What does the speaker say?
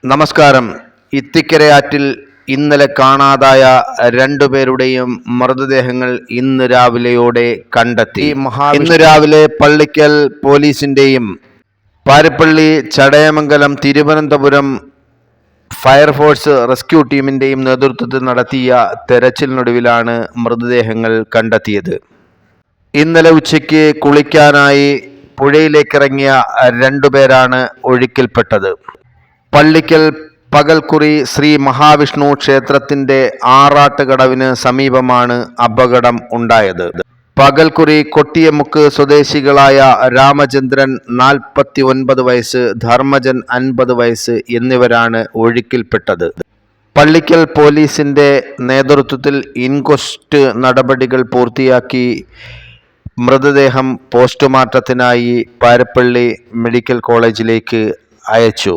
നമസ്കാരം. ഇത്തിക്കരയാറ്റിൽ ഇന്നലെ കാണാതായ രണ്ടുപേരുടെയും മൃതദേഹങ്ങൾ ഇന്ന് രാവിലെയോടെ കണ്ടെത്തി. ഇന്ന് രാവിലെ പള്ളിക്കൽ പോലീസിന്റെയും പാരിപ്പള്ളി, ചടയമംഗലം, തിരുവനന്തപുരം ഫയർഫോഴ്സ് റെസ്ക്യൂ ടീമിന്റെയും നേതൃത്വത്തിൽ നടത്തിയ തെരച്ചിലിനൊടുവിലാണ് മൃതദേഹങ്ങൾ കണ്ടെത്തിയത്. ഇന്നലെ ഉച്ചയ്ക്ക് കുളിക്കാനായി പുഴയിലേക്കിറങ്ങിയ രണ്ടുപേരാണ് ഒഴുക്കിൽപ്പെട്ടത്. പള്ളിക്കൽ പകൽക്കുറി ശ്രീ മഹാവിഷ്ണു ക്ഷേത്രത്തിന്റെ ആറാട്ടുകടവിന് സമീപമാണ് അപകടം ഉണ്ടായത്. പകൽക്കുറി കൊട്ടിയമുക്ക് സ്വദേശികളായ രാമചന്ദ്രൻ 49 വയസ്സ്, ധർമ്മജൻ 50 വയസ്സ് എന്നിവരാണ് ഒഴുക്കിൽപ്പെട്ടത്. പള്ളിക്കൽ പോലീസിന്റെ നേതൃത്വത്തിൽ ഇൻക്വസ്റ്റ് നടപടികൾ പൂർത്തിയാക്കി മൃതദേഹം പോസ്റ്റ്മോർട്ടത്തിനായി പാരിപ്പള്ളി മെഡിക്കൽ കോളേജിലേക്ക് അയച്ചു.